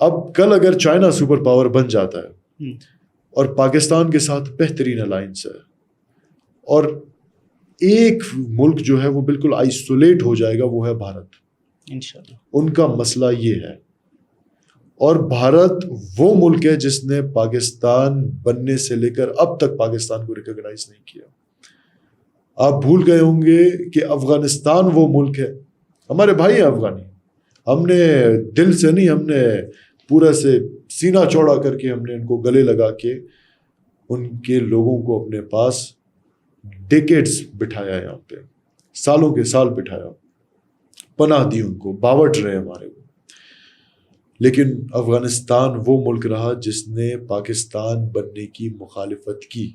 اب کل اگر چائنا سپر پاور بن جاتا ہے اور پاکستان کے ساتھ بہترین الائنس ہے اور ایک ملک جو ہے وہ بالکل آئسولیٹ ہو جائے گا، وہ ہے بھارت انشاءاللہ. ان کا مسئلہ یہ ہے. اور بھارت وہ ملک ہے جس نے پاکستان بننے سے لے کر اب تک پاکستان کو ریکگنائز نہیں کیا. آپ بھول گئے ہوں گے کہ افغانستان وہ ملک ہے، ہمارے بھائی ہیں افغانی، ہم نے دل سے نہیں، ہم نے پورا سے سینہ چوڑا کر کے ہم نے ان کو گلے لگا کے ان کے لوگوں کو اپنے پاس ڈیکیڈز بٹھایا، یہاں پہ سالوں کے سال بٹھایا، پناہ دی ان کو، باورٹ رہے ہمارے کو. لیکن افغانستان وہ ملک رہا جس نے پاکستان بننے کی مخالفت کی،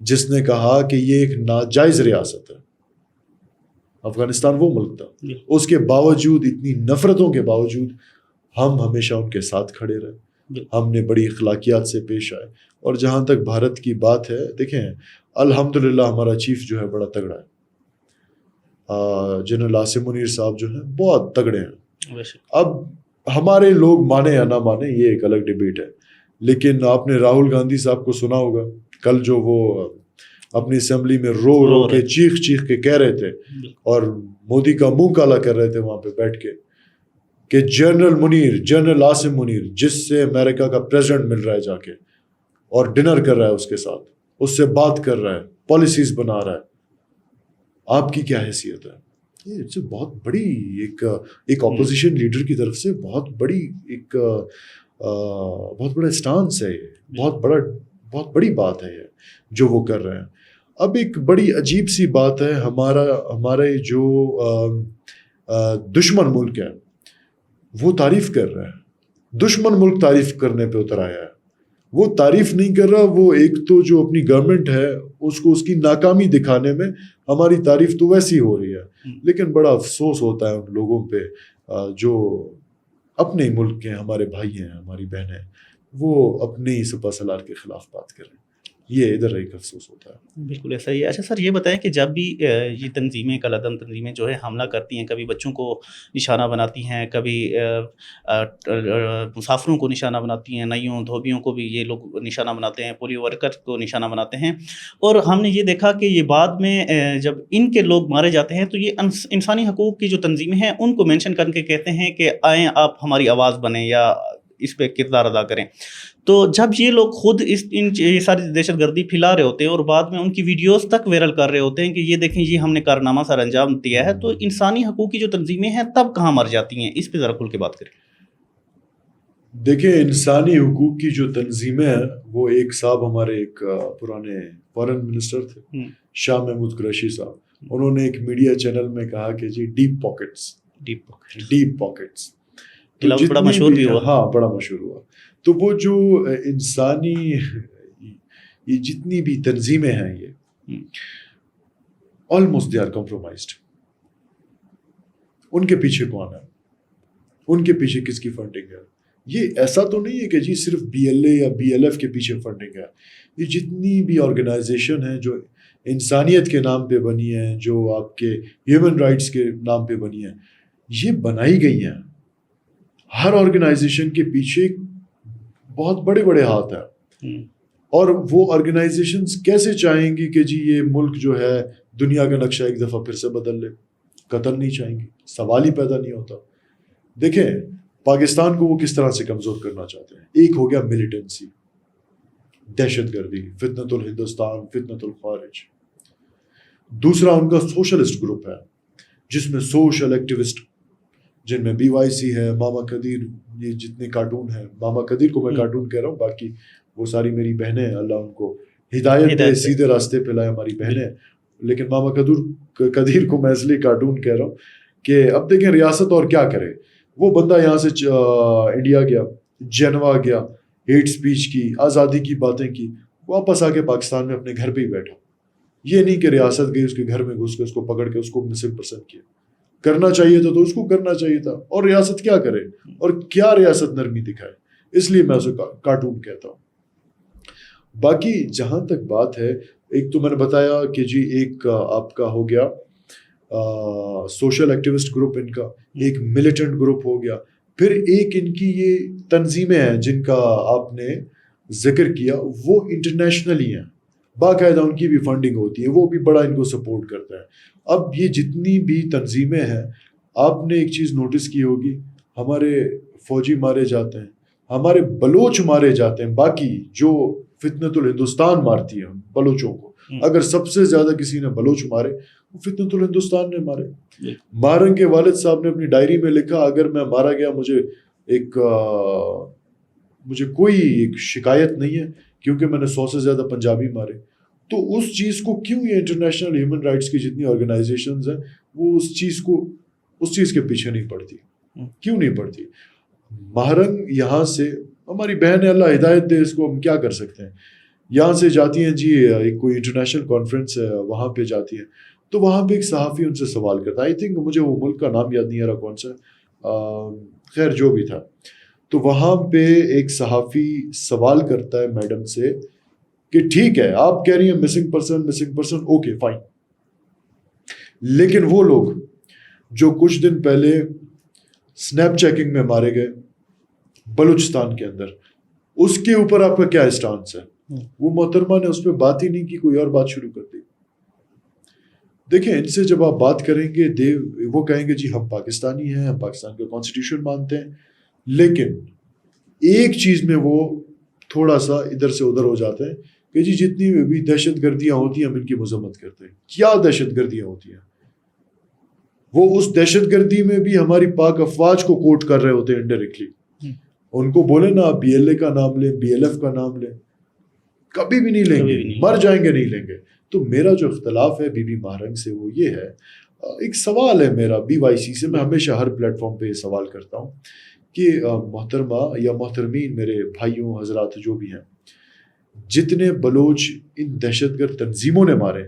جس نے کہا کہ یہ ایک ناجائز ریاست ہے. افغانستان وہ ملک تھا. اس کے باوجود، اتنی نفرتوں کے باوجود، ہم ہمیشہ ان کے ساتھ کھڑے رہے. ہم نے بڑی اخلاقیات سے پیش آئے. اور جہاں تک بھارت کی بات ہے، دیکھیں الحمدللہ ہمارا چیف جو ہے بڑا تگڑا ہے. جنرل عاصم منیر صاحب جو ہیں بہت تگڑے ہیں. اب ہمارے لوگ مانے یا نہ مانے یہ ایک الگ ڈیبیٹ ہے، لیکن آپ نے راہل گاندھی صاحب کو سنا ہوگا کل جو وہ اپنی اسمبلی میں رو رو کے چیخ کے کہہ رہے تھے اور مودی کا منہ کالا کر رہے تھے وہاں پہ بیٹھ کے کہ جنرل عاصم منیر جس سے امریکہ کا پریزیڈنٹ مل رہا ہے جا کے اور ڈنر کر رہا ہے اس کے ساتھ، اس سے بات کر رہا ہے، پالیسیز بنا رہا ہے، آپ کی کیا حیثیت ہے؟ یہ بہت بڑی ایک اپوزیشن لیڈر کی طرف سے بہت بڑا اسٹانس ہے، یہ بہت بڑی بات ہے یہ جو وہ کر رہے ہیں. اب ایک بڑی عجیب سی بات ہے، ہمارے جو دشمن ملک ہے وہ تعریف کر رہا ہے. دشمن ملک تعریف کرنے پہ اتر آیا ہے. وہ تعریف نہیں کر رہا، وہ ایک تو جو اپنی گورنمنٹ ہے اس کو اس کی ناکامی دکھانے میں ہماری تعریف تو ویسی ہو رہی ہے. لیکن بڑا افسوس ہوتا ہے ان لوگوں پہ جو اپنے ملک کے ہمارے بھائی ہیں، ہماری بہنیں ہیں، وہ اپنے ہی سپہ سالار کے خلاف بات کر رہے ہیں. یہ ادھر ایک افسوس ہوتا ہے. بالکل ایسا ہی ہے. اچھا سر، یہ بتائیں کہ جب بھی یہ تنظیمیں، کالعدم تنظیمیں جو ہے حملہ کرتی ہیں، کبھی بچوں کو نشانہ بناتی ہیں، کبھی مسافروں کو نشانہ بناتی ہیں، نائیوں دھوبیوں کو بھی یہ لوگ نشانہ بناتے ہیں، پولیو ورکر کو نشانہ بناتے ہیں، اور ہم نے یہ دیکھا کہ یہ بعد میں جب ان کے لوگ مارے جاتے ہیں تو یہ انسانی حقوق کی جو تنظیمیں ہیں ان کو مینشن کر کے کہتے ہیں کہ آئیں آپ ہماری آواز بنیں یا اس پہ کردار ادا کریں. تو جب یہ لوگ خود یہ ساری دہشت گردی پھیلا رہے ہوتے ہیں اور بعد میں ان کی ویڈیوز تک وائرل کر رہے ہوتے ہیں کہ یہ دیکھیں یہ ہم نے کارنامہ سر انجام دیا ہے، تو انسانی حقوق کی جو تنظیمیں ہیں تب کہاں مر جاتی ہیں؟ اس پہ ذرا کھل کے بات کریں. دیکھیں انسانی حقوق کی جو تنظیمیں ہیں، وہ ایک صاحب ہمارے ایک پرانے فارن منسٹر تھے، شاہ محمود قریشی صاحب، انہوں نے ایک میڈیا چینل میں کہا کہ جی ڈیپ پاکٹس بڑا مشہور بھی ہوا. ہاں بڑا مشہور ہوا. تو وہ جو انسانی یہ جتنی بھی تنظیمیں ہیں یہ آلموسٹ دے آر کمپرومائزڈ. ان کے پیچھے کون ہے؟ ان کے پیچھے کس کی فنڈنگ ہے؟ یہ ایسا تو نہیں ہے کہ جی صرف BLA یا BLF کے پیچھے فنڈنگ ہے. یہ جتنی بھی آرگنائزیشن ہیں جو انسانیت کے نام پہ بنی ہیں، جو آپ کے ہیومن رائٹس کے نام پہ بنی ہیں، یہ بنائی گئی ہیں. ہر آرگنائزیشن کے پیچھے بہت بڑے بڑے ہاتھ ہیں. اور وہ آرگنائزیشنز کیسے چاہیں گی کہ جی یہ ملک جو ہے دنیا کا نقشہ ایک دفعہ پھر سے بدل لے؟ قتل نہیں چاہیں گی، سوال ہی پیدا نہیں ہوتا. دیکھیں پاکستان کو وہ کس طرح سے کمزور کرنا چاہتے ہیں. ایک ہو گیا ملیٹنسی، دہشت گردی، فتنۃ الہندوستان، فتنۃ الخارج. دوسرا ان کا سوشلسٹ گروپ ہے جس میں سوشل ایکٹیوسٹ، جن میں BYC ہے، ماما قدیر، یہ جتنے کارٹون ہیں، ماما قدیر کو میں کارٹون کہہ رہا ہوں، باقی وہ ساری میری بہنیں ہیں، اللہ ان کو ہدایت دے، سیدھے راستے پہ لائے، ہماری بہنیں. لیکن ماما قدیر کو میں اس لیے کارٹون کہہ رہا ہوں کہ اب دیکھیں ریاست اور کیا کرے. وہ بندہ یہاں سے انڈیا گیا، جنوا گیا، ہیٹ سپیچ کی، آزادی کی باتیں کی، واپس آ کے پاکستان میں اپنے گھر پہ ہی بیٹھا. یہ نہیں کہ ریاست گئی، اس کے گھر میں گھس کے اس کو پکڑ کے اس کو مسلم پسند کیا. کرنا چاہیے تھا تو اس کو کرنا چاہیے تھا. اور ریاست کیا کرے اور کیا ریاست نرمی دکھائے، اس لیے میں اسے کارٹون کہتا ہوں. باقی جہاں تک بات ہے، ایک تو میں نے بتایا کہ جی ایک آپ کا ہو گیا سوشل ایکٹیوسٹ گروپ، ان کا ایک ملیٹنٹ گروپ ہو گیا. پھر ایک ان کی یہ تنظیمیں ہیں جن کا آپ نے ذکر کیا، وہ انٹرنیشنلی ہیں، باقاعدہ ان کی بھی فنڈنگ ہوتی ہے، وہ بھی بڑا ان کو سپورٹ کرتا ہے۔ اب یہ جتنی بھی تنظیمیں ہیں، آپ نے ایک چیز نوٹس کی ہوگی، ہمارے فوجی مارے جاتے ہیں، ہمارے بلوچ مارے جاتے ہیں، باقی جو فتنۃ الہندوستان مارتی ہے بلوچوں کو، اگر سب سے زیادہ کسی نے بلوچ مارے وہ فتنۃ الہندوستان نے مارے۔ مارنگ کے والد صاحب نے اپنی ڈائری میں لکھا، اگر میں مارا گیا مجھے کوئی ایک شکایت نہیں ہے، کیونکہ میں نے 100 سے زیادہ پنجابی مارے۔ تو اس چیز کو کیوں یہ انٹرنیشنل ہیومن رائٹس کی جتنی آرگنائزیشنز ہیں وہ اس چیز کے پیچھے نہیں پڑتی؟ کیوں نہیں پڑتی؟ مہرنگ یہاں سے، ہماری بہن ہے، اللہ ہدایت دے اس کو، ہم کیا کر سکتے ہیں، یہاں سے جاتی ہیں جی، ایک کوئی انٹرنیشنل کانفرنس ہے وہاں پہ جاتی ہیں، تو وہاں پہ ایک صحافی ان سے سوال کرتا ہے، آئی تھنک مجھے وہ ملک کا نام یاد نہیں آ رہا کون سا، خیر جو بھی تھا، تو وہاں پہ ایک صحافی سوال کرتا ہے میڈم سے کہ ٹھیک ہے آپ کہہ رہی ہیں مسنگ پرسن، اوکے فائن، لیکن وہ لوگ جو کچھ دن پہلے سنیپ چیکنگ میں مارے گئے بلوچستان کے اندر، اس کے اوپر آپ کا کیا اسٹانس ہے؟ وہ محترمہ نے اس پہ بات ہی نہیں کی، کوئی اور بات شروع کر دی۔ دیکھیں ان سے جب آپ بات کریں گے وہ کہیں گے جی ہم پاکستانی ہیں، ہم پاکستان کا کانسٹیٹیوشن مانتے ہیں، لیکن ایک چیز میں وہ تھوڑا سا ادھر سے ادھر ہو جاتے ہیں کہ جی جتنی بھی دہشت گردیاں ہوتی ہیں ہم ان کی مذمت کرتے ہیں۔ کیا دہشت گردیاں ہوتی ہیں؟ وہ اس دہشت گردی میں بھی ہماری پاک افواج کو کوٹ کر رہے ہوتے ہیں انڈائریکٹلی۔ ان کو بولے نا آپ BLA کا نام لیں، BLF کا نام لیں، کبھی بھی نہیں لیں گے، مر جائیں گے نہیں لیں گے۔ تو میرا جو اختلاف ہے بی بی مہرنگ سے وہ یہ ہے، ایک سوال ہے میرا BYC سے، میں ہمیشہ ہر پلیٹ فارم پہ یہ سوال کرتا ہوں کہ محترمہ یا محترمین، میرے بھائیوں حضرات جو بھی ہیں، جتنے بلوچ ان دہشت گرد تنظیموں نے مارے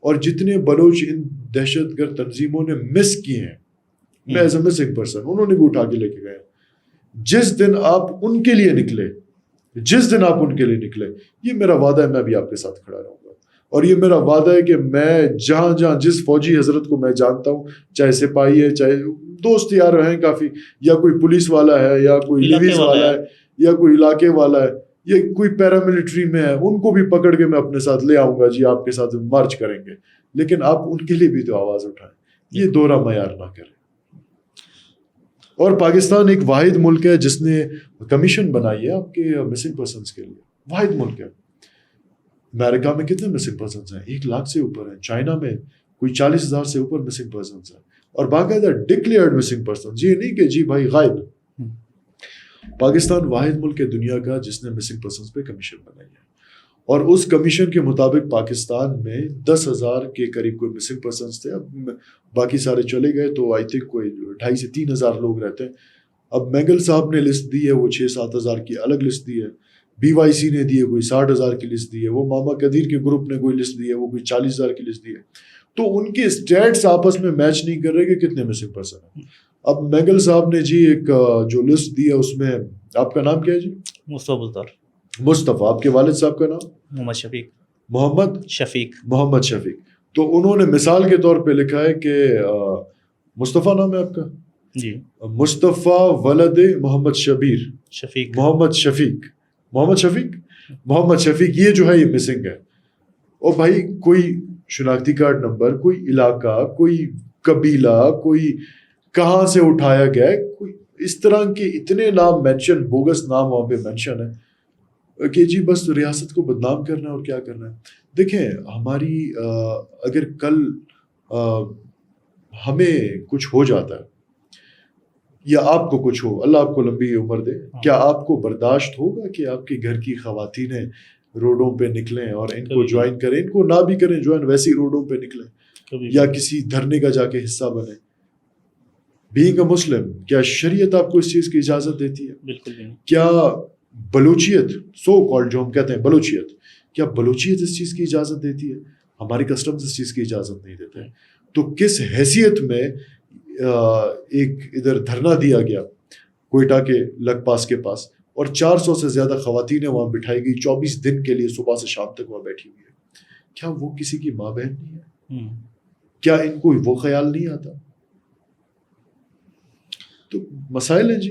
اور جتنے بلوچ ان دہشت گرد تنظیموں نے مس کیے ہیں، میں ایز اے مسنگ پرسن، انہوں نے بھی اٹھا کے لے کے گئے، جس دن آپ ان کے لیے نکلے، یہ میرا وعدہ ہے میں بھی آپ کے ساتھ کھڑا رہوں گا، اور یہ میرا وعدہ ہے کہ میں جہاں جس فوجی حضرت کو میں جانتا ہوں، چاہے سپاہی ہے، چاہے دوست یار ہیں کافی، یا کوئی پولیس والا ہے، یا کوئی لیویز والا ہے، یا کوئی علاقے والا ہے، یا کوئی پیراملٹری میں ہے، ان کو بھی پکڑ کے میں اپنے ساتھ لے آؤں گا جی، آپ کے ساتھ مارچ کریں گے، لیکن آپ ان کے لیے بھی تو آواز اٹھائیں، یہ دوہرا معیار نہ کریں۔ اور پاکستان ایک واحد ملک ہے جس نے کمیشن بنائی ہے آپ کے مسنگ پرسنس کے لیے، واحد ملک ہے۔ امریکہ میں کتنے مسنگ پرسنس ہیں؟ 1 لاکھ سے اوپر ہیں، چائنا میں کوئی 40,000 سے اوپر مسنگ پرسنس ہیں، اور باقاعدہ ڈکلیئرڈ مسنگ پرسنس، یہ نہیں کہ جی بھائی غائب۔ پاکستان واحد ملک ہے دنیا کا جس نے مسنگ پرسنس پہ کمیشن بنائی ہے، اور اس کمیشن کے مطابق پاکستان میں 10,000 کے قریب کوئی مسنگ پرسنس تھے، اب باقی سارے چلے گئے تو آئی تھنک کوئی 2,500 سے 3,000 لوگ رہتے ہیں۔ اب مینگل صاحب نے لسٹ دی ہے، وہ 6-7 ہزار کی الگ لسٹ دی ہے، BYC نے دی ہے کوئی 60,000 کی لسٹ دی ہے، وہ ماما قدیر کے گروپ نے کوئی لسٹ دی ہے، وہ کوئی 40,000 کی لسٹ دی ہے، تو ان کے اسٹیٹس آپس میں میچ نہیں کر رہے کہ کتنے مسنگ پرسن ہیں۔ اب مینگل صاحب نے جی ایک جو لسٹ دی ہے اس میں، آپ کا نام کیا ہے جی؟ مصطفیٰ، آپ کے والد صاحب کا نام؟ محمد شفیق۔ تو انہوں نے مثال کے طور پہ لکھا ہے کہ مصطفیٰ نام ہے آپ کا جی، مصطفیٰ ولد محمد شفیق، محمد شفیق یہ جو ہے یہ مسنگ ہے۔ اور بھائی کوئی شناختی کارڈ نمبر، کوئی علاقہ، کوئی قبیلہ، کوئی کہاں سے اٹھایا گیا ہے، کوئی اس طرح کے اتنے نام مینشن، بوگس نام وہاں پہ مینشن ہے کہ جی بس ریاست کو بدنام کرنا ہے اور کیا کرنا ہے۔ دیکھیں ہماری اگر کل ہمیں کچھ ہو جاتا ہے یا آپ کو کچھ ہو، اللہ آپ کو لمبی عمر دے، کیا آپ کو برداشت ہوگا کہ آپ کے گھر کی خواتینیں روڈوں پہ نکلیں اور ان کو جوائن کریں؟ ان کو نہ بھی کریں جوائن، ویسی روڈوں پہ نکلیں یا کسی دھرنے کا جا کے حصہ بنیں؟ بینگ اے مسلم، کیا شریعت آپ کو اس چیز کی اجازت دیتی ہے؟ بالکل نہیں۔ کیا بلوچیت، سو کالڈ جو ہم کہتے ہیں بلوچیت، کیا بلوچیت اس چیز کی اجازت دیتی ہے؟ ہماری کسٹمز اس چیز کی اجازت نہیں دیتے ہیں۔ تو کس حیثیت میں ایک ادھر دھرنا دیا گیا کوئٹہ کے لگ پاس کے پاس، اور 400 سے زیادہ خواتینیں وہاں بٹھائی گئی 24 دن کے لیے، صبح سے شام تک وہاں بیٹھی ہوئی ہے، کیا وہ کسی کی ماں بہن نہیں ہے؟ کیا ان کو وہ خیال نہیں آتا؟ تو مسائل ہیں جی۔